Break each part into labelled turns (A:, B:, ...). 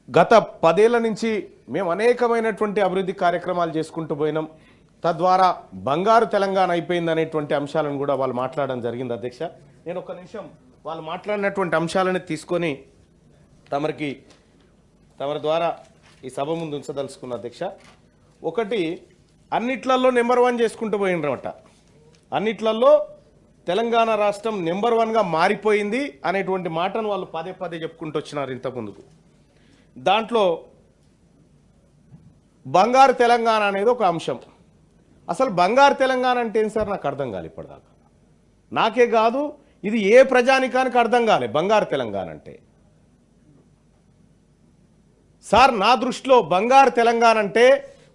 A: గత 10 ఏళ్ల నుంచి మేము అనేకమైనటువంటి అభివృద్ధి కార్యక్రమాలు చేసుకుంటూ పోయినాం. తద్వారా బంగారు తెలంగాణ అయిపోయింది అనేటువంటి అంశాలను కూడా వాళ్ళు మాట్లాడడం జరిగింది అధ్యక్ష. నేను ఒక నిమిషం వాళ్ళు మాట్లాడినటువంటి అంశాలను తీసుకొని తమరి ద్వారా ఈ సభ ముందు ఉంచదలుచుకున్న అధ్యక్ష. ఒకటి, అన్నిట్లలో నెంబర్ 1 చేసుకుంటూ పోయినరట. అన్నిట్లలో తెలంగాణ రాష్ట్రం నెంబర్ 1గా మారిపోయింది అనేటువంటి మాటను వాళ్ళు పదే పదే చెప్పుకుంటూ వచ్చినారు ఇంతకుముందుకు. దాంట్లో బంగారు తెలంగాణ అనేది ఒక అంశం. అసలు బంగారు తెలంగాణ అంటే ఏం సార్ నాకు అర్థం కాలే ఇప్పటిదాకా. నాకే కాదు, ఇది ఏ ప్రజానికానికి అర్థం కాలే బంగారు తెలంగాణ అంటే. సార్ నా దృష్టిలో బంగారు తెలంగాణ అంటే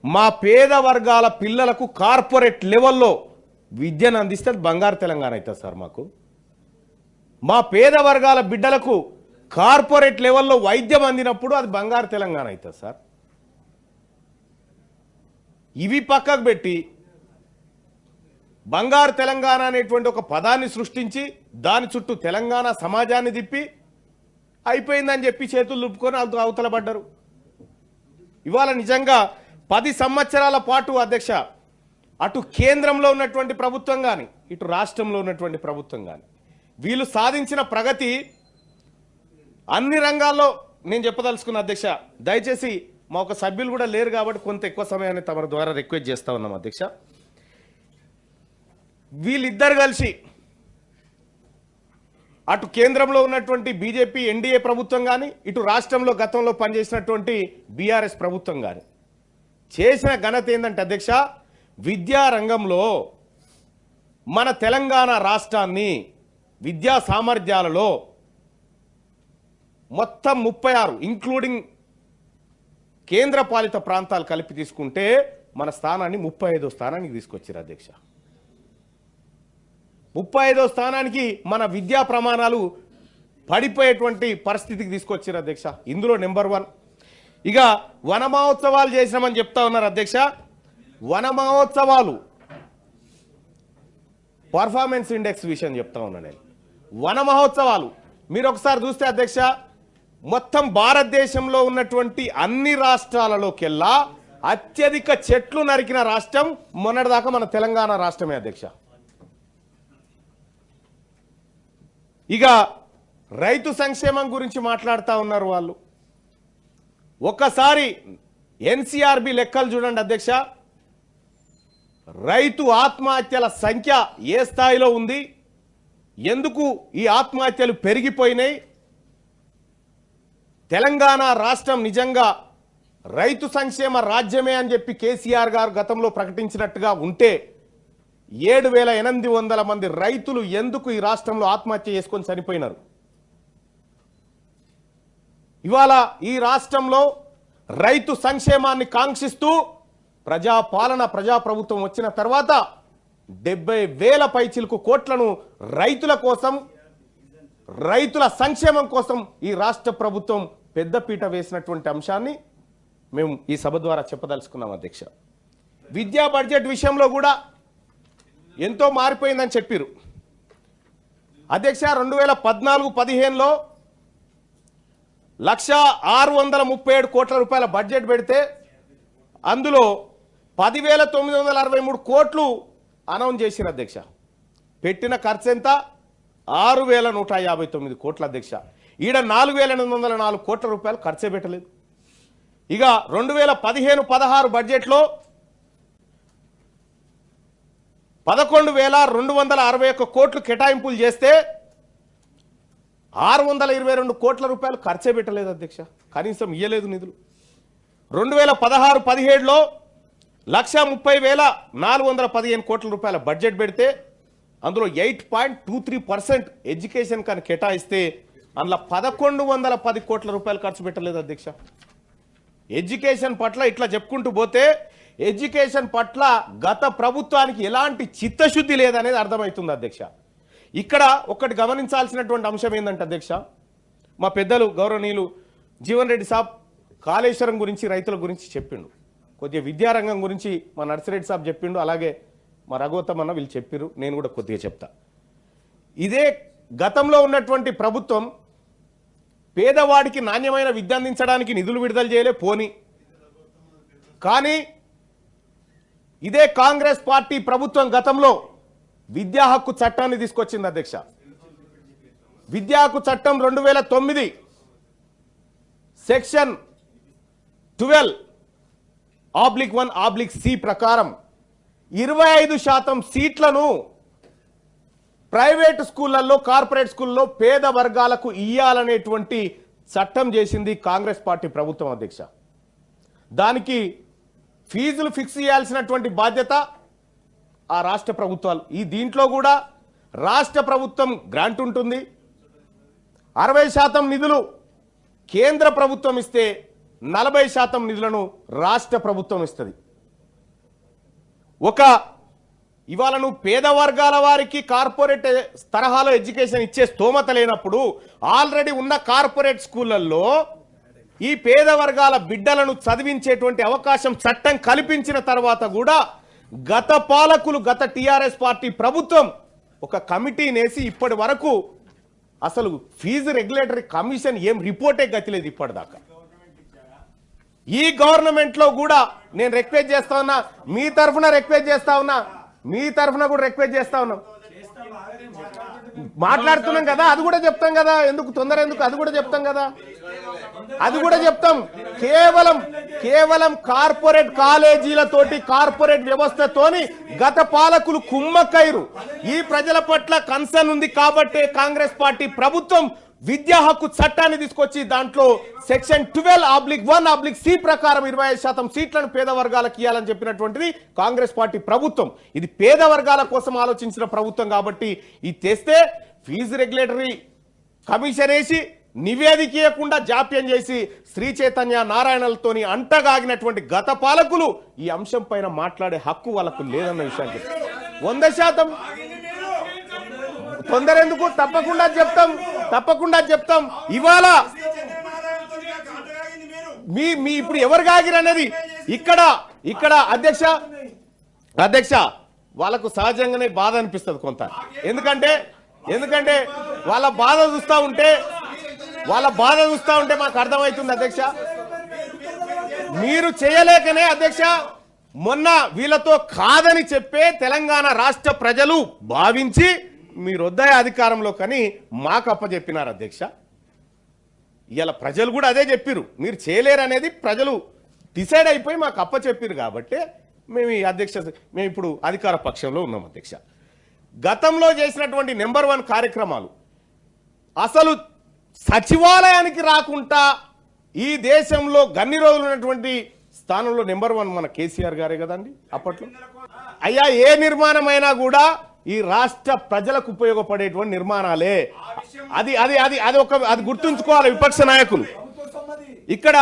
A: మా పేద వర్గాల పిల్లలకు కార్పొరేట్ లెవెల్లో విద్యను అందిస్తే బంగారు తెలంగాణ అవుతుంది సార్. మాకు మా పేద వర్గాల బిడ్డలకు కార్పొరేట్ లెవెల్లో వైద్యం అందినప్పుడు అది బంగారు తెలంగాణ అవుతుంది సార్. ఇవి పక్కకు పెట్టి బంగారు తెలంగాణ అనేటువంటి ఒక పదాన్ని సృష్టించి దాని చుట్టూ తెలంగాణ సమాజాన్ని తిప్పి అయిపోయిందని చెప్పి చేతులు లుప్పుకొని అవతల పడ్డారు. ఇవాళ నిజంగా 10 సంవత్సరాల పాటు అధ్యక్ష, అటు కేంద్రంలో ఉన్నటువంటి ప్రభుత్వం కానీ ఇటు రాష్ట్రంలో ఉన్నటువంటి ప్రభుత్వం కానీ వీళ్ళు సాధించిన ప్రగతి అన్ని రంగాల్లో నేను చెప్పదలుచుకున్న అధ్యక్ష. దయచేసి మా ఒక సభ్యులు కూడా లేరు కాబట్టి కొంత ఎక్కువ సమయాన్ని తమ ద్వారా రిక్వెస్ట్ చేస్తా ఉన్నాం అధ్యక్ష. వీళ్ళిద్దరు కలిసి అటు కేంద్రంలో ఉన్నటువంటి బీజేపీ ఎన్డీఏ ప్రభుత్వం కానీ ఇటు రాష్ట్రంలో గతంలో పనిచేసినటువంటి బీఆర్ఎస్ ప్రభుత్వం కానీ చేసిన ఘనత ఏంటంటే అధ్యక్ష, విద్యా రంగంలో మన తెలంగాణ రాష్ట్రాన్ని విద్యా సామర్థ్యాలలో మొత్తం 36 ఇంక్లూడింగ్ కేంద్ర పాలిత ప్రాంతాలు కలిపి తీసుకుంటే మన స్థానాన్ని 35వ స్థానానికి తీసుకొచ్చారు అధ్యక్ష. 35వ స్థానానికి మన విద్యా ప్రమాణాలు పడిపోయేటువంటి పరిస్థితికి తీసుకొచ్చారు అధ్యక్ష. ఇందులో నెంబర్ 1. ఇక వన మహోత్సవాలు చేసినామని చెప్తా ఉన్నారు అధ్యక్ష. వన మహోత్సవాలు పర్ఫార్మెన్స్ ఇండెక్స్ విషయం చెప్తా ఉన్నా నేను. వన మహోత్సవాలు మీరు ఒకసారి చూస్తే అధ్యక్ష, మొత్తం భారతదేశంలో ఉన్నటువంటి అన్ని రాష్ట్రాలలోకెల్లా అత్యధిక చెట్లు నరికిన రాష్ట్రం మొన్నటిదాకా మన తెలంగాణ రాష్ట్రమే అధ్యక్ష. ఇక రైతు సంక్షేమం గురించి మాట్లాడుతూ ఉన్నారు వాళ్ళు. ఒక్కసారి ఎన్సీఆర్బీ లెక్కలు చూడండి అధ్యక్ష. రైతు ఆత్మహత్యల సంఖ్య ఏ స్థాయిలో ఉంది, ఎందుకు ఈ ఆత్మహత్యలు పెరిగిపోయినాయి, తెలంగాణ రాష్ట్రం నిజంగా రైతు సంక్షేమ రాజ్యమే అని చెప్పి కేసీఆర్ గారు గతంలో ప్రకటించినట్టుగా ఉంటే 7,800 మంది రైతులు ఎందుకు ఈ రాష్ట్రంలో ఆత్మహత్య చేసుకొని చనిపోయినారు. ఇవాళ ఈ రాష్ట్రంలో రైతు సంక్షేమాన్ని కాంక్షిస్తూ ప్రజాపాలన ప్రజాప్రభుత్వం వచ్చిన తర్వాత 70,000 పైచిలకు కోట్లను రైతుల కోసం, రైతుల సంక్షేమం కోసం ఈ రాష్ట్ర ప్రభుత్వం పెద్దపీట వేసినటువంటి అంశాన్ని మేము ఈ సభ ద్వారా చెప్పదలుచుకున్నాం అధ్యక్ష. విద్యా బడ్జెట్ విషయంలో కూడా ఎంతో మారిపోయిందని చెప్పారు అధ్యక్ష. 2014-15లో 1,637 కోట్ల రూపాయల బడ్జెట్ పెడితే అందులో 10,963 కోట్లు అనౌన్స్ చేశారు అధ్యక్ష. పెట్టిన ఖర్చు ఎంత? 6,159 కోట్ల అధ్యక్ష. ఈడ 4,804 కోట్ల రూపాయలు ఖర్చే పెట్టలేదు. ఇక 2015-16 బడ్జెట్లో 11,261 కోట్లు కేటాయింపులు చేస్తే 622 కోట్ల రూపాయలు ఖర్చే పెట్టలేదు అధ్యక్ష. కనీసం ఇయ్యలేదు నిధులు. 2016-17లో 1,30,415 కోట్ల రూపాయల బడ్జెట్ పెడితే అందులో 8.23% ఎడ్యుకేషన్ కానీ కేటాయిస్తే అందులో 1,110 కోట్ల రూపాయలు ఖర్చు పెట్టలేదు అధ్యక్ష. ఎడ్యుకేషన్ పట్ల ఇట్లా చెప్పుకుంటూ పోతే ఎడ్యుకేషన్ పట్ల గత ప్రభుత్వానికి ఎలాంటి చిత్తశుద్ధి లేదనేది అర్థమవుతుంది అధ్యక్ష. ఇక్కడ ఒకటి గమనించాల్సినటువంటి అంశం ఏంటంటే అధ్యక్ష, మా పెద్దలు గౌరవనీయులు జీవన్ రెడ్డి సాబ్ కాళేశ్వరం గురించి రైతుల గురించి చెప్పిండు, కొద్దిగా విద్యారంగం గురించి మా నర్సిరెడ్డి సాబ్ చెప్పిండు, అలాగే మా రఘువతం అన్న వీళ్ళు చెప్పారు, నేను కూడా కొద్దిగా చెప్తా. ఇదే గతంలో ఉన్నటువంటి ప్రభుత్వం పేదవాడికి నాణ్యమైన విద్య అందించడానికి నిధులు విడుదల చేయలే పోని. కానీ ఇదే కాంగ్రెస్ పార్టీ ప్రభుత్వం గతంలో విద్యా హక్కు చట్టాన్ని తీసుకొచ్చింది అధ్యక్ష. విద్యా హక్కు చట్టం 2009 సెక్షన్ 12(1)(c) ప్రకారం 25% సీట్లను ప్రైవేట్ స్కూళ్లలో, కార్పొరేట్ స్కూల్లో పేద వర్గాలకు ఇయ్యాలనేటువంటి చట్టం చేసింది కాంగ్రెస్ పార్టీ ప్రభుత్వం అధ్యక్ష. దానికి ఫీజులు ఫిక్స్ చేయాల్సినటువంటి బాధ్యత ఆ రాష్ట్ర ప్రభుత్వాలు. దీంట్లో కూడా రాష్ట్ర ప్రభుత్వం గ్రాంట్ ఉంటుంది. 60% నిధులు కేంద్ర ప్రభుత్వం ఇస్తే 40% నిధులను రాష్ట్ర ప్రభుత్వం ఇస్తుంది. ఇవాళ నువ్వు పేద వర్గాల వారికి కార్పొరేట్ తరహాలో ఎడ్యుకేషన్ ఇచ్చే స్తోమత లేనప్పుడు ఆల్రెడీ ఉన్న కార్పొరేట్ స్కూళ్ళల్లో ఈ పేద వర్గాల బిడ్డలను చదివించేటువంటి అవకాశం చట్టం కల్పించిన తర్వాత కూడా గత పాలకులు, గత టీఆర్ఎస్ పార్టీ ప్రభుత్వం ఒక కమిటీనేసి ఇప్పటి వరకు అసలు ఫీజు రెగ్యులేటరీ కమిషన్ ఏం రిపోర్టే గతిలేదు ఇప్పటిదాకా. ఈ గవర్నమెంట్ లో కూడా నేను రిక్వెస్ట్ చేస్తా ఉన్నా, మీ తరఫున రిక్వెస్ట్ చేస్తా ఉన్నా, మీ తరఫున కూడా రిక్వెస్ట్ చేస్తా ఉన్నాం. మాట్లాడుతున్నాం కదా, అది కూడా చెప్తాం కదా, ఎందుకు తొందర ఎందుకు, అది కూడా చెప్తాం కదా, అది కూడా చెప్తాం. కేవలం కార్పొరేట్ కాలేజీలతోటి, కార్పొరేట్ వ్యవస్థతోని గత పాలకులు కుమ్మక్కైరు. ఈ ప్రజల పట్ల కన్సర్న్ ఉంది కాబట్టే కాంగ్రెస్ పార్టీ ప్రభుత్వం విద్యా హక్కు చట్టాన్ని తీసుకొచ్చి దాంట్లో సెక్షన్ 12(1)(c) ప్రకారం 25% సీట్లను పేద వర్గాలకు ఇవ్వాలని చెప్పినటువంటిది కాంగ్రెస్ పార్టీ ప్రభుత్వం. ఇది పేద వర్గాల కోసం ఆలోచించిన ప్రభుత్వం కాబట్టి ఇది తెస్తే ఫీజు రెగ్యులేటరీ కమిషన్ వేసి నివేదిక ఇవ్వకుండా జాప్యం చేసి శ్రీ చైతన్య నారాయణలతోని అంటగాగినటువంటి గత పాలకులు ఈ అంశం పైన మాట్లాడే హక్కు వాళ్ళకు లేదన్న విషయానికి 100% తొందర ఎందుకు, తప్పకుండా చెప్తాం. ఇవాళ మీ ఇప్పుడు ఎవరు కాగిరు అనేది ఇక్కడ అధ్యక్ష వాళ్ళకు సహజంగానే బాధ అనిపిస్తుంది కొంత. ఎందుకంటే వాళ్ళ బాధ చూస్తూ ఉంటే మాకు అర్థమవుతుంది అధ్యక్ష. మీరు చేయలేకనే అధ్యక్ష మొన్న వీళ్ళతో కాదని చెప్పే తెలంగాణ రాష్ట్ర ప్రజలు భావించి మీరు వద్దాయి అధికారంలో కానీ మాకు అప్పచెప్పినారు అధ్యక్ష. ఇలా ప్రజలు కూడా అదే చెప్పిరు, మీరు చేయలేరు అనేది ప్రజలు డిసైడ్ అయిపోయి మాకు అప్పచెప్పిరు కాబట్టి మేము ఇప్పుడు అధికార పక్షంలో ఉన్నాం అధ్యక్ష. గతంలో చేసినటువంటి నెంబర్ 1 కార్యక్రమాలు అసలు సచివాలయానికి రాకుండా ఈ దేశంలో గన్ని రోజులు ఉన్నటువంటి స్థానంలో నెంబర్ 1 మన కేసీఆర్ గారే కదండి అప్పట్లో. అయ్యా ఏ నిర్మాణమైనా కూడా ఈ రాష్ట్ర ప్రజలకు ఉపయోగపడేటువంటి నిర్మాణాలే. అది గుర్తుంచుకోవాలి విపక్ష నాయకులు. ఇక్కడ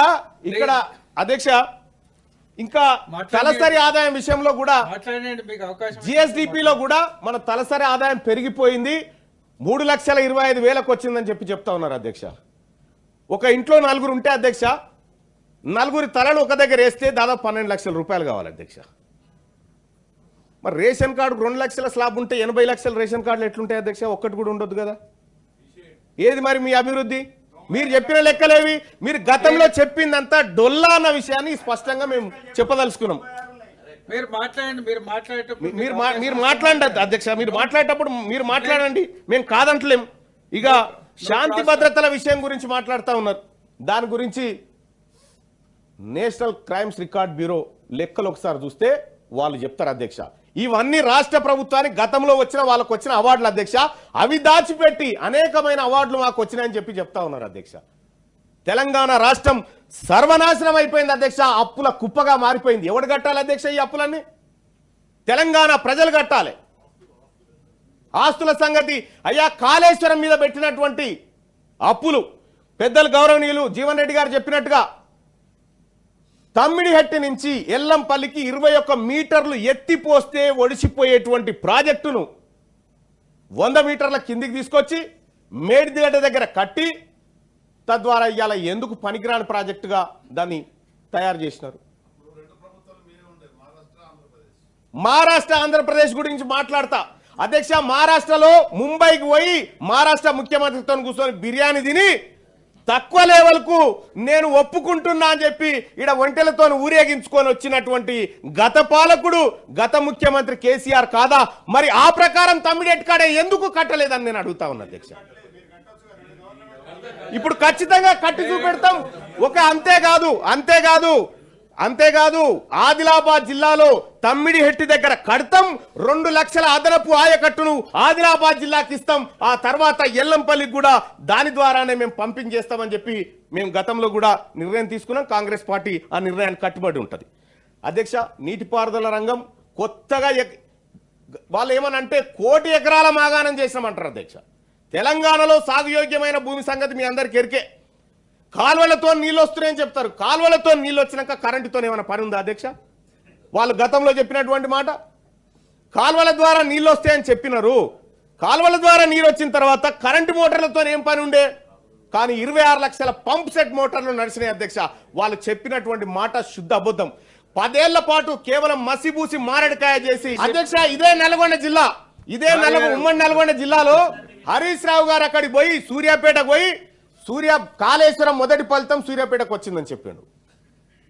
A: అధ్యక్ష ఇంకా తలసరి ఆదాయం విషయంలో కూడా జిఎస్డిపిలో కూడా మన తలసరి ఆదాయం పెరిగిపోయింది, 3,25,000 వచ్చిందని చెప్తా ఉన్నారు అధ్యక్ష. ఒక ఇంట్లో 4 ఉంటే అధ్యక్ష 4 తలలు ఒక దగ్గర వేస్తే దాదాపు 12 లక్షల రూపాయలు కావాలి అధ్యక్ష. మరి రేషన్ కార్డు 2 లక్షల స్లాబ్ ఉంటే 80 లక్షల రేషన్ కార్డులు ఎట్లుంటాయి అధ్యక్ష? ఒక్కటి కూడా ఉండొద్దు కదా. ఏది మరి మీ అభివృద్ధి? మీరు చెప్పిన లెక్కలేవి? మీరు గతంలో చెప్పిందంతా డొల్లా అన్న విషయాన్ని స్పష్టంగా మేము చెప్పదలుచుకున్నాం.
B: మీరు
A: మాట్లాడండి అధ్యక్ష, మీరు మాట్లాడేటప్పుడు మీరు మాట్లాడండి, మేము కాదంటలేం. ఇక శాంతి భద్రతల విషయం గురించి మాట్లాడుతూ ఉన్నారు. దాని గురించి నేషనల్ క్రైమ్స్ రికార్డ్ బ్యూరో లెక్కలు ఒకసారి చూస్తే వాళ్ళు చెప్తారు అధ్యక్ష. ఇవన్నీ రాష్ట్ర ప్రభుత్వానికి గతంలో వాళ్ళకు వచ్చిన అవార్డులు అధ్యక్ష. అవి దాచిపెట్టి అనేకమైన అవార్డులు మాకు వచ్చినాయని చెప్తా ఉన్నారు అధ్యక్ష. తెలంగాణ రాష్ట్రం సర్వనాశనం అయిపోయింది అధ్యక్ష, అప్పుల కుప్పగా మారిపోయింది. ఎవడు కట్టాలి అధ్యక్ష ఈ అప్పులన్నీ? తెలంగాణ ప్రజలు కట్టాలి. ఆస్తుల సంగతి అయ్యా, కాళేశ్వరం మీద పెట్టినటువంటి అప్పులు పెద్దలు గౌరవనీయులు జీవన్ రెడ్డి గారు చెప్పినట్టుగా తమ్మిడిహట్టి నుంచి ఎల్లంపల్లికి 21 మీటర్లు ఎత్తిపోస్తే ఒడిసిపోయేటువంటి ప్రాజెక్టును 100 మీటర్ల కిందికి తీసుకొచ్చి మేడిదిగడ్డ దగ్గర కట్టి తద్వారా ఇవాళ ఎందుకు పనికిరాని ప్రాజెక్టుగా దాన్ని తయారు చేసినారు. మహారాష్ట్ర ఆంధ్రప్రదేశ్ గురించి మాట్లాడతా అధ్యక్ష. మహారాష్ట్రలో ముంబైకి పోయి మహారాష్ట్ర ముఖ్యమంత్రితో కూర్చొని బిర్యానీ తిని తక్కువ లెవెల్కు నేను ఒప్పుకుంటున్నా అని చెప్పి ఈడ ఒంటెలతో ఊరేగించుకొని వచ్చినటువంటి గత పాలకుడు గత ముఖ్యమంత్రి కేసీఆర్ కాదా? మరి ఆ ప్రకారం తమ్మిడెట్కాడే ఎందుకు కట్టలేదని నేను అడుగుతా ఉన్నా అధ్యక్ష. ఇప్పుడు ఖచ్చితంగా కట్టి చూపెడతాం. అంతేకాదు ఆదిలాబాద్ జిల్లాలో తమ్మిడిహెట్టి దగ్గర కడతాం, 2 లక్షల అదనపు ఆయకట్టును ఆదిలాబాద్ జిల్లాకి ఇస్తాం, ఆ తర్వాత ఎల్లంపల్లికి కూడా దాని ద్వారానే మేము పంపింగ్ చేస్తామని చెప్పి మేము గతంలో కూడా నిర్ణయం తీసుకున్నాం. కాంగ్రెస్ పార్టీ ఆ నిర్ణయానికి కట్టుబడి ఉంటుంది. అధ్యక్ష, నీటిపారుదల రంగం కొత్తగా వాళ్ళు ఏమనంటే 1 కోటి ఎకరాల మాగాణం చేసినామంటారు అధ్యక్ష. తెలంగాణలో సాగుయోగ్యమైన భూమి సంగతి మీ అందరికి ఎరికే. కాలువలతో నీళ్ళు వస్తున్నాయని చెప్తారు. కాలువలతో నీళ్ళు వచ్చినాక కరెంటుతో ఏమైనా పని ఉందా అధ్యక్ష? వాళ్ళు గతంలో చెప్పినటువంటి మాట కాలువల ద్వారా నీళ్ళు వస్తాయని చెప్పినారు. కాలువల ద్వారా నీరు వచ్చిన తర్వాత కరెంటు మోటార్లతో ఏం పని ఉండే? కానీ 26 లక్షల పంప్ సెట్ మోటార్లు నడిచినాయి అధ్యక్ష. వాళ్ళు చెప్పినటువంటి మాట శుద్ధ అబద్ధం. 10 ఏళ్ల పాటు కేవలం మసిబూసి మారడికాయ చేసి అధ్యక్ష, ఇదే నల్గొండ జిల్లా, ఉమ్మడి నల్గొండ జిల్లాలో హరీష్ రావు గారు అక్కడికి పోయి సూర్యాపేటకు పోయి కాళేశ్వరం మొదటి ఫలితం సూర్యాపేటకు వచ్చిందని చెప్పాడు.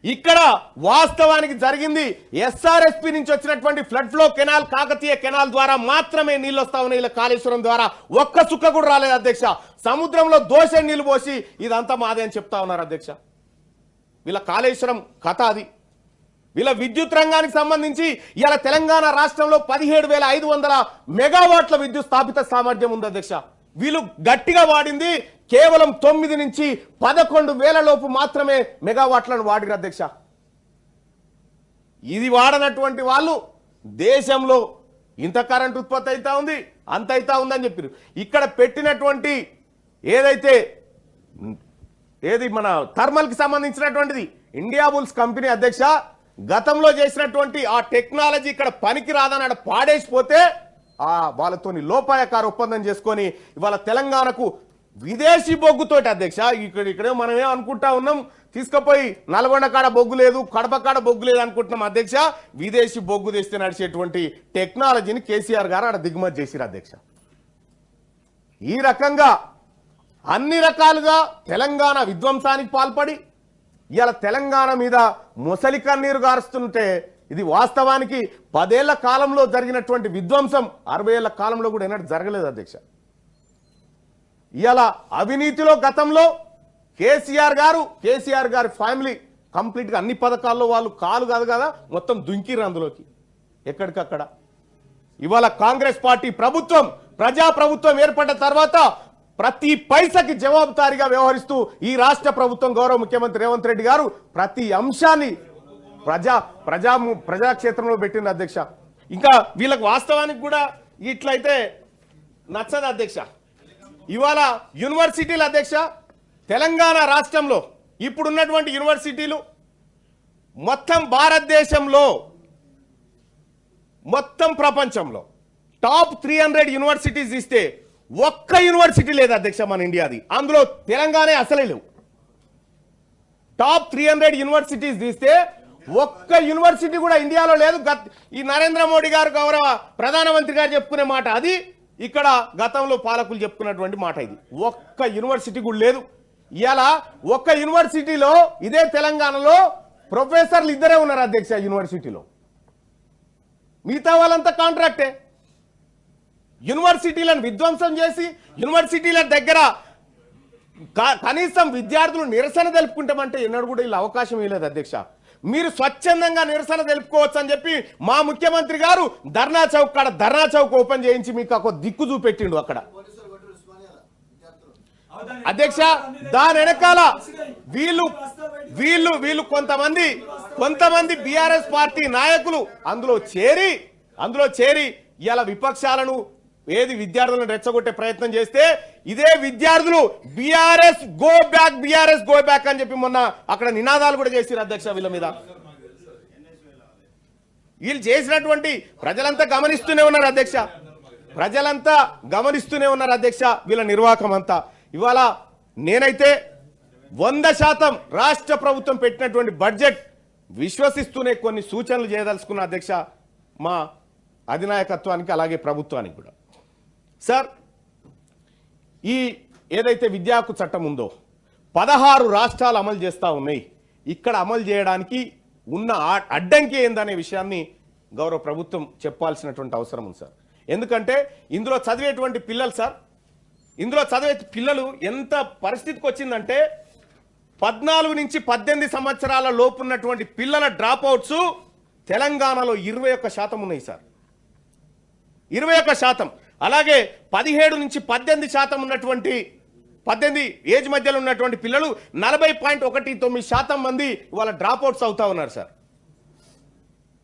A: ఇక్కడ వాస్తవానికి జరిగింది ఎస్ఆర్ఎస్పీ నుంచి వచ్చినటువంటి flood flow canal, Kakatiya canal ద్వారా మాత్రమే నీళ్ళు వస్తా ఉన్నాయి. ఇలా కాళేశ్వరం ద్వారా ఒక్క చుక్క కూడా రాలేదు అధ్యక్ష. సముద్రంలో దోష నీళ్లు పోసి ఇదంతా మాదే అని చెప్తా ఉన్నారు అధ్యక్ష. వీళ్ళ కాళేశ్వరం కథ అది. వీళ్ళ విద్యుత్ రంగానికి సంబంధించి ఇలా తెలంగాణ రాష్ట్రంలో 17,500 మెగావాట్ల విద్యుత్ స్థాపిత సామర్థ్యం ఉంది అధ్యక్ష. వీళ్ళు గట్టిగా వాడింది కేవలం 9 నుంచి 11,000 లోపు మాత్రమే మెగావాట్లను వాడిరు అధ్యక్ష. ఇది వాడనటువంటి వాళ్ళు దేశంలో ఇంత కరెంట్ ఉత్పత్తి అవుతా ఉంది, అంత అవుతా ఉందని చెప్పారు. ఇక్కడ పెట్టినటువంటి ఏది మన థర్మల్ కి సంబంధించినటువంటిది ఇండియా బుల్స్ కంపెనీ అధ్యక్ష, గతంలో చేసినటువంటి ఆ టెక్నాలజీ ఇక్కడ పనికి రాదని పాడేసిపోతే వాళ్ళతోని లోపాయకార ఒప్పందం చేసుకొని ఇవాళ తెలంగాణకు విదేశీ బొగ్గుతోటి అధ్యక్ష, ఇక్కడే మనమే అనుకుంటా ఉన్నాం తీసుకుపోయి నల్గొండ కాడ బొగ్గు లేదు, కడప కాడ బొగ్గు లేదు అనుకుంటున్నాం అధ్యక్ష. విదేశీ బొగ్గు తెస్తే నడిచేటువంటి టెక్నాలజీని కేసీఆర్ గారు అక్కడ దిగుమతి చేసిరు అధ్యక్ష. ఈ రకంగా అన్ని రకాలుగా తెలంగాణ విధ్వంసానికి పాల్పడి ఇవాళ తెలంగాణ మీద మొసలి కన్నీరు గారుస్తుంటే ఇది వాస్తవానికి 10 ఏళ్ల కాలంలో జరిగినటువంటి విధ్వంసం 60 ఏళ్ల కాలంలో కూడా ఎన్నడూ జరగలేదు అధ్యక్ష. ఇవాళ అవినీతిలో గతంలో కేసీఆర్ గారి ఫ్యామిలీ కంప్లీట్గా అన్ని పథకాల్లో వాళ్ళు కాలు కాదు కదా మొత్తం దుంకిరు అందులోకి ఎక్కడికక్కడ. ఇవాళ కాంగ్రెస్ పార్టీ ప్రభుత్వం ప్రజాప్రభుత్వం ఏర్పడ్డ తర్వాత ప్రతి పైసకి జవాబుదారీగా వ్యవహరిస్తూ ఈ రాష్ట్ర ప్రభుత్వం గౌరవ ముఖ్యమంత్రి రేవంత్ రెడ్డి గారు ప్రతి అంశాన్ని ప్రజాక్షేత్రంలో పెట్టింది అధ్యక్ష. ఇంకా వీళ్ళకి వాస్తవానికి కూడా ఇట్లయితే నచ్చదు అధ్యక్ష. ఇవాళ యూనివర్సిటీలు అధ్యక్ష, తెలంగాణ రాష్ట్రంలో ఇప్పుడున్నటువంటి యూనివర్సిటీలు మొత్తం భారతదేశంలో మొత్తం ప్రపంచంలో టాప్ 300 యూనివర్సిటీస్ ఇస్తే ఒక్క యూనివర్సిటీ లేదు అధ్యక్ష మన ఇండియాది. అందులో తెలంగాణ అసలే లేవు. టాప్ 300 యూనివర్సిటీస్ తీస్తే ఒక్క యూనివర్సిటీ కూడా ఇండియాలో లేదు. ఈ నరేంద్ర మోడీ గారు గౌరవ ప్రధానమంత్రి గారు చెప్పుకునే మాట అది, ఇక్కడ గతంలో పాలకులు చెప్పుకున్నటువంటి మాట ఇది. ఒక్క యూనివర్సిటీ కూడా లేదు. ఇవాళ ఒక్క యూనివర్సిటీలో ఇదే తెలంగాణలో ప్రొఫెసర్లు 2 ఉన్నారు అధ్యక్ష యూనివర్సిటీలో, మిగతా వాళ్ళంతా కాంట్రాక్టే. యూనివర్సిటీలను విధ్వంసం చేసి యూనివర్సిటీల దగ్గర కనీసం విద్యార్థులు నిరసన తెలుపుకుంటామంటే ఎన్నడూ కూడా ఇలా అవకాశం ఇవ్వలేదు అధ్యక్ష. మీరు స్వచ్ఛందంగా నిరసన తెలుపుకోవచ్చు అని చెప్పి మా ముఖ్యమంత్రి గారు ధర్నా చౌక్ ఓపెన్ చేయించి మీకు ఒక దిక్కు చూపెట్టిండు అక్కడ అధ్యక్ష. దాని వెనకాల వీళ్ళు కొంతమంది బీఆర్ఎస్ పార్టీ నాయకులు అందులో చేరి ఇలా విపక్షాలను విద్యార్థులను రెచ్చగొట్టే ప్రయత్నం చేస్తే ఇదే విద్యార్థులు బీఆర్ఎస్ గో బ్యాక్ అని చెప్పి మొన్న అక్కడ నినాదాలు కూడా చేసిరు అధ్యక్ష. వీళ్ళ మీద వీళ్ళు చేసినటువంటి ప్రజలంతా గమనిస్తూనే ఉన్నారు అధ్యక్ష వీళ్ళ నిర్వాహకం అంతా. ఇవాళ నేనైతే 100% రాష్ట్ర ప్రభుత్వం పెట్టినటువంటి బడ్జెట్ విశ్వసిస్తూనే కొన్ని సూచనలు చేయదలుచుకున్న అధ్యక్ష మా అధినాయకత్వానికి అలాగే ప్రభుత్వానికి కూడా. సార్, ఈ ఏదైతే విద్యా హక్కు చట్టం ఉందో 16 రాష్ట్రాలు అమలు చేస్తూ ఉన్నాయి. ఇక్కడ అమలు చేయడానికి ఉన్న అడ్డంకి ఏందనే విషయాన్ని గౌరవ ప్రభుత్వం చెప్పాల్సినటువంటి అవసరం ఉంది సార్. ఎందుకంటే ఇందులో చదివేటువంటి పిల్లలు సార్, ఇందులో చదివే పిల్లలు ఎంత పరిస్థితికి వచ్చిందంటే 14 నుంచి 18 సంవత్సరాల లోపు ఉన్నటువంటి పిల్లల డ్రాప్ అవుట్స్ తెలంగాణలో 21% ఉన్నాయి సార్, 21%. అలాగే 17 నుంచి 18% ఉన్నటువంటి 18 ఏజ్ మధ్యలో ఉన్నటువంటి పిల్లలు 40.19% మంది ఇవాళ డ్రాప్ అవుట్స్ అవుతా ఉన్నారు సార్.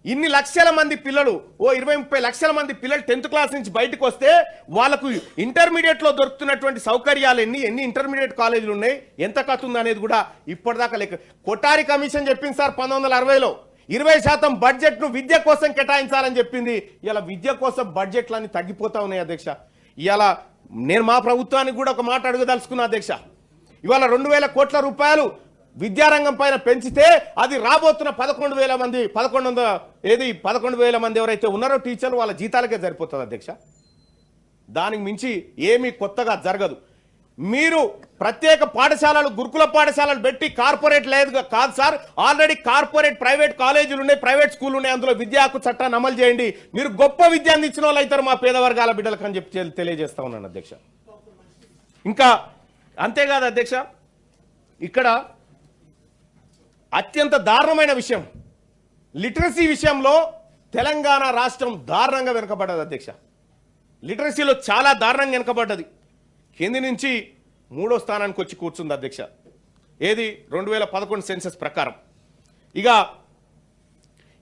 A: ఇన్ని లక్షల మంది పిల్లలు, ఓ 20-30 లక్షల మంది పిల్లలు 10th క్లాస్ నుంచి బయటకు వస్తే వాళ్ళకు ఇంటర్మీడియట్లో దొరుకుతున్నటువంటి సౌకర్యాలు ఎన్ని ఇంటర్మీడియట్ కాలేజీలు ఉన్నాయి, ఎంత కథ ఉంది అనేది కూడా ఇప్పటిదాకా లెక్క. కొఠారి కమిషన్ చెప్పింది సార్ 1960లో 20% బడ్జెట్ను విద్య కోసం కేటాయించాలని చెప్పింది. ఇలా విద్య కోసం బడ్జెట్లన్నీ తగ్గిపోతా ఉన్నాయి అధ్యక్ష. ఇవాళ నేను మా ప్రభుత్వానికి కూడా ఒక మాట అడగదలుచుకున్నా అధ్యక్ష. ఇవాళ 2,000 కోట్ల రూపాయలు విద్యారంగం పైన పెంచితే అది రాబోతున్న 11,000 మంది 11,000 మంది ఎవరైతే ఉన్నారో టీచర్లు వాళ్ళ జీతాలకే సరిపోతుంది అధ్యక్ష. దానికి మించి ఏమీ కొత్తగా జరగదు. మీరు ప్రత్యేక పాఠశాలలు, గురుకుల పాఠశాలలు పెట్టి కార్పొరేట్ లేదు కాదు సార్, ఆల్రెడీ కార్పొరేట్ ప్రైవేట్ కాలేజీలు ఉన్నాయి, ప్రైవేట్ స్కూల్ ఉన్నాయి, అందులో విద్యా హక్కు చట్టాన్ని అమలు చేయండి. మీరు గొప్ప విద్య అందించిన వాళ్ళు అవుతారు మా పేద వర్గాల బిడ్డలకు అని చెప్పి తెలియజేస్తా ఉన్నాను అధ్యక్ష. ఇంకా అంతేకాదు అధ్యక్ష, ఇక్కడ అత్యంత దారుణమైన విషయం, లిటరసీ విషయంలో తెలంగాణ రాష్ట్రం దారుణంగా వెనుకబడ్డది అధ్యక్ష. లిటరసీలో చాలా దారుణంగా వెనుకబడ్డది. కింది నుంచి 3వ స్థానానికి వచ్చి కూర్చుంది అధ్యక్ష. ఏది 2011 సెన్సస్ ప్రకారం. ఇక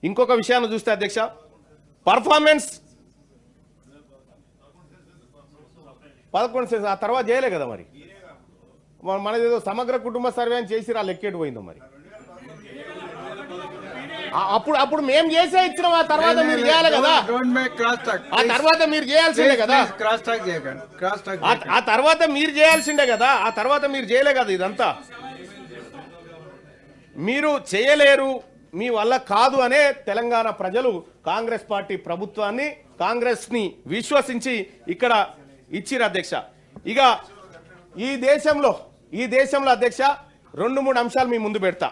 A: ఇంకొక విషయాన్ని చూస్తే అధ్యక్ష, పర్ఫార్మెన్స్ 11 సెన్సస్ ఆ తర్వాత చేయలే కదా మరి. మనదేదో సమగ్ర కుటుంబ సర్వే అని చేసి ఆ లెక్కేటు పోయిందో మరి. అప్పుడు మేము చేసే ఇచ్చినాం, ఆ తర్వాత మీరు చేయాలి కదా, ఆ తర్వాత మీరు చేయాల్సిందే కదా, ఆ తర్వాత మీరు చేయాల్సిందే కదా, ఆ తర్వాత మీరు చేయలే కదా. ఇదంతా మీరు చేయలేరు, మీ వల్ల కాదు అనే తెలంగాణ ప్రజలు కాంగ్రెస్ పార్టీ ప్రభుత్వాన్ని, కాంగ్రెస్ ని విశ్వసించి ఇక్కడ ఇచ్చిరు అధ్యక్ష. ఇక ఈ దేశంలో అధ్యక్ష 2-3 అంశాలు మీ ముందు పెడతా.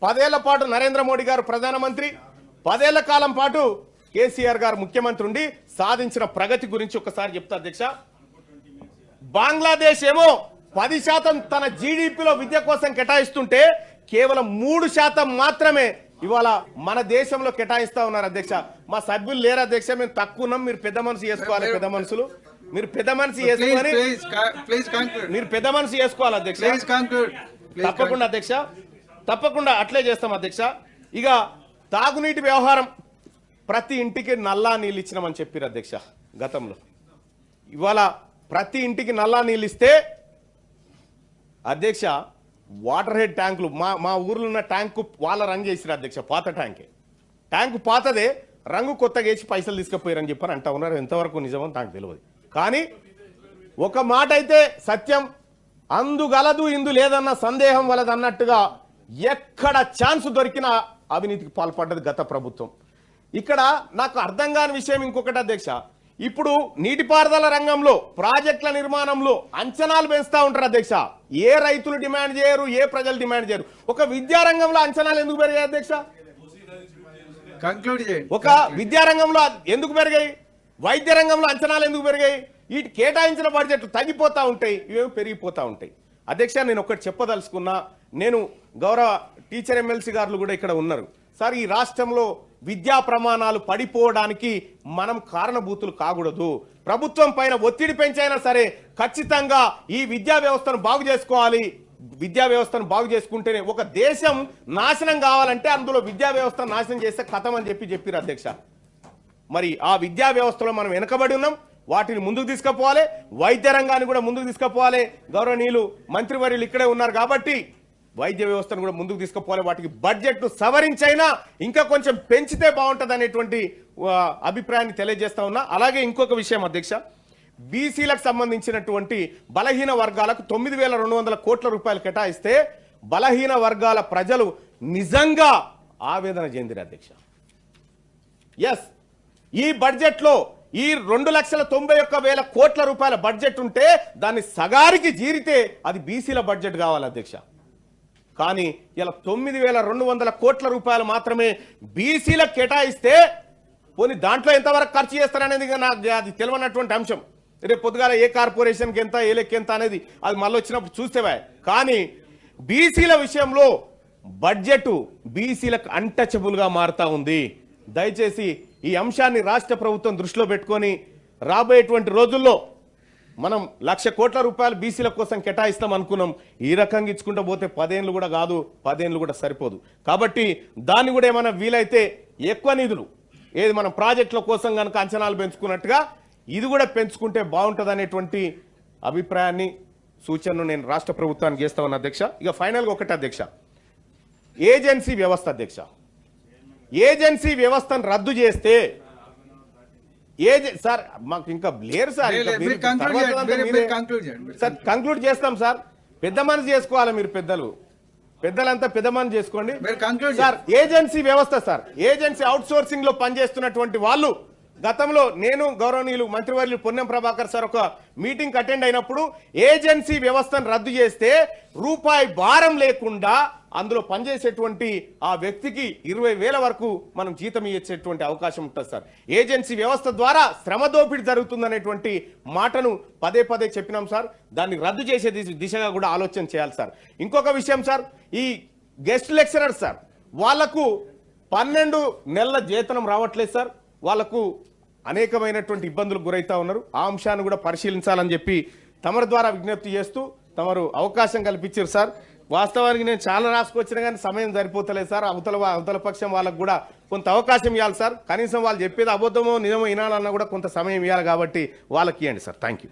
A: 10 ఏళ్ల పాటు నరేంద్ర మోడీ గారు ప్రధానమంత్రి, 10 ఏళ్ల కాలం పాటు కేసీఆర్ గారు ముఖ్యమంత్రి ఉండి సాధించిన ప్రగతి గురించి ఒకసారి చెప్తా అధ్యక్ష. బంగ్లాదేశ్ ఏమో 10% తన జీడిపిలో విద్య కోసం కేటాయిస్తుంటే కేవలం 3% మాత్రమే ఇవాళ మన దేశంలో కేటాయిస్తా ఉన్నారు అధ్యక్ష. మా సభ్యులు లేరు అధ్యక్ష, మేము తక్కువ ఉన్నాం, మీరు పెద్ద మనసు చేసుకోవాలి, పెద్ద మనసులు మీరు పెద్ద మనసు చేసుకొని మీరు పెద్ద మనసు చేసుకోవాలి అధ్యక్ష. తప్పకుండా అధ్యక్ష, తప్పకుండా అట్లే చేస్తాం అధ్యక్ష. ఇక తాగునీటి వ్యవహారం, ప్రతి ఇంటికి నల్లా నీళ్ళు ఇచ్చినామని చెప్పారు అధ్యక్ష గతంలో. ఇవాళ ప్రతి ఇంటికి నల్లా నీళ్ళు ఇస్తే అధ్యక్ష వాటర్ హెడ్ ట్యాంకులు మా ఊర్లో ఉన్న ట్యాంకు వాళ్ళ రంగు వేసిరు అధ్యక్ష. పాత ట్యాంకు పాతదే, రంగు కొత్తగా వేసి పైసలు తీసుకుపోయారని చెప్పని అంటా ఉన్నారు. ఎంతవరకు నిజమో నాకు తెలియదు. కానీ ఒక మాట అయితే సత్యం, అందుగలదు ఇందు లేదన్న సందేహం వలదన్నట్టుగా ఎక్కడ ఛాన్స్ దొరికినా అవినీతికి పాల్పడ్డది గత ప్రభుత్వం. ఇక్కడ నాకు అర్థం కాని విషయం ఇంకొకటి అధ్యక్ష, ఇప్పుడు నీటిపారుదల రంగంలో ప్రాజెక్టుల నిర్మాణంలో అంచనాలు పెంచుతా ఉంటారు అధ్యక్ష. ఏ రైతులు డిమాండ్ చేయరు, ఏ ప్రజలు డిమాండ్ చేయరు. ఒక విద్యారంగంలో అంచనాలు ఎందుకు పెరిగాయి అధ్యక్ష? ఒక విద్యారంగంలో ఎందుకు పెరిగాయి, వైద్య రంగంలో అంచనాలు ఎందుకు పెరిగాయి? వీటి కేటాయించిన బడ్జెట్లు తగ్గిపోతూ ఉంటాయి, ఇవేమో పెరిగిపోతూ ఉంటాయి. అధ్యక్ష నేను ఒకటి చెప్పదలుచుకున్నా, నేను గౌరవ టీచర్ ఎమ్మెల్సీ గారు కూడా ఇక్కడ ఉన్నారు సార్. ఈ రాష్ట్రంలో విద్యా ప్రమాణాలు పడిపోవడానికి మనం కారణభూతులు కాకూడదు. ప్రభుత్వం పైన ఒత్తిడి పెంచైనా సరే ఖచ్చితంగా ఈ విద్యా వ్యవస్థను బాగు చేసుకోవాలి. విద్యా వ్యవస్థను బాగు చేసుకుంటేనే ఒక దేశం నాశనం కావాలంటే అందులో విద్యా వ్యవస్థను నాశనం చేస్తే కథం అని చెప్పారు అధ్యక్ష. మరి ఆ విద్యా వ్యవస్థలో మనం వెనకబడి ఉన్నాం, వాటిని ముందుకు తీసుకుపోవాలి, వైద్య రంగాన్ని కూడా ముందుకు తీసుకుపోవాలి. గౌరవనీయులు మంత్రివర్యులు ఇక్కడే ఉన్నారు కాబట్టి వైద్య వ్యవస్థను కూడా ముందుకు తీసుకుపోవాలి. వాటికి బడ్జెట్ సవరించైనా ఇంకా కొంచెం పెంచితే బాగుంటుంది అనేటువంటి అభిప్రాయాన్ని తెలియజేస్తా ఉన్నా. అలాగే ఇంకొక విషయం అధ్యక్ష, బీసీలకు సంబంధించినటువంటి బలహీన వర్గాలకు 9,200 కోట్ల రూపాయలు కేటాయిస్తే బలహీన వర్గాల ప్రజలు నిజంగా ఆవేదన చెందిన అధ్యక్ష. ఎస్, ఈ బడ్జెట్లో ఈ 2,91,000 కోట్ల రూపాయల బడ్జెట్ ఉంటే దాన్ని సగారికి జీరితే అది బీసీల బడ్జెట్ కావాలి అధ్యక్ష. కానీ ఇలా 9,200 కోట్ల రూపాయలు మాత్రమే బీసీలకు కేటాయిస్తే పోనీ దాంట్లో ఎంతవరకు ఖర్చు చేస్తారనేది నాకు అది తెలియనటువంటి అంశం. రేపు పొద్దుగాల ఏ కార్పొరేషన్కి ఎంత ఏ లెక్క ఎంత అనేది అది మళ్ళీ వచ్చినప్పుడు చూస్తేవా. కానీ బీసీల విషయంలో బడ్జెట్ బీసీలకు అన్టచబుల్గా మారుతా ఉంది. దయచేసి ఈ అంశాన్ని రాష్ట్ర ప్రభుత్వం దృష్టిలో పెట్టుకొని రాబోయేటువంటి రోజుల్లో మనం 1,00,000 కోట్ల రూపాయలు బీసీల కోసం కేటాయిస్తాం అనుకున్నాం. ఈ రకంగా ఇచ్చుకుంటూ పోతే 10 ఏళ్ళు కూడా కాదు, 10 ఏళ్ళు కూడా సరిపోదు. కాబట్టి దాన్ని కూడా ఏమైనా వీలైతే ఎక్కువ నిధులు ఏది మనం ప్రాజెక్టుల కోసం కనుక అంచనాలు పెంచుకున్నట్టుగా ఇది కూడా పెంచుకుంటే బాగుంటుంది అనేటువంటి అభిప్రాయాన్ని సూచనను నేను రాష్ట్ర ప్రభుత్వానికి చేస్తా ఉన్నా అధ్యక్ష. ఇక ఫైనల్గా ఒకటి అధ్యక్ష, ఏజెన్సీ వ్యవస్థ అధ్యక్ష, ఏజెన్సీ వ్యవస్థను రద్దు చేస్తే సార్ మాకు ఇంకా లేరు సార్, కంక్లూడ్ చేస్తాం సార్. పెద్ద మనసు చేసుకోవాలి మీరు, పెద్దలంతా పెద్ద మనసు చేసుకోండి సార్. ఏజెన్సీ వ్యవస్థ సార్, ఏజెన్సీ అవుట్ సోర్సింగ్ లో పనిచేస్తున్నటువంటి వాళ్ళు గతంలో నేను గౌరవనీయులు మంత్రివర్యులు పొన్నం ప్రభాకర్ సార్ ఒక మీటింగ్ అటెండ్ అయినప్పుడు ఏజెన్సీ వ్యవస్థను రద్దు చేస్తే రూపాయి భారం లేకుండా అందులో పనిచేసేటువంటి ఆ వ్యక్తికి 20,000 వరకు మనం జీతం ఇచ్చేటువంటి అవకాశం ఉంటుంది సార్. ఏజెన్సీ వ్యవస్థ ద్వారా శ్రమ దోపిడీ జరుగుతుందనేటువంటి మాటను పదే పదే చెప్పినాం సార్. దాన్ని రద్దు చేసే దిశగా కూడా ఆలోచన చేయాలి సార్. ఇంకొక విషయం సార్, ఈ గెస్ట్ లెక్చరర్స్ సార్ వాళ్లకు 12 నెలల వేతనం రావట్లేదు సార్. వాళ్లకు అనేకమైనటువంటి ఇబ్బందులు గురైతా ఉన్నారు. ఆ అంశాన్ని కూడా పరిశీలించాలని చెప్పి తమరి ద్వారా విజ్ఞప్తి చేస్తూ తమరు అవకాశం కల్పించారు సార్. వాస్తవానికి నేను చాలా రాసుకొచ్చినా కానీ సమయం సరిపోతలేదు సార్. అవతల పక్షం వాళ్ళకు కూడా కొంత అవకాశం ఇవ్వాలి సార్. కనీసం వాళ్ళు చెప్పేది అబద్ధమో నిజమో వినాలన్నా కూడా కొంత సమయం ఇవ్వాలి కాబట్టి వాళ్ళకి ఇవ్వండి సార్. Thank you.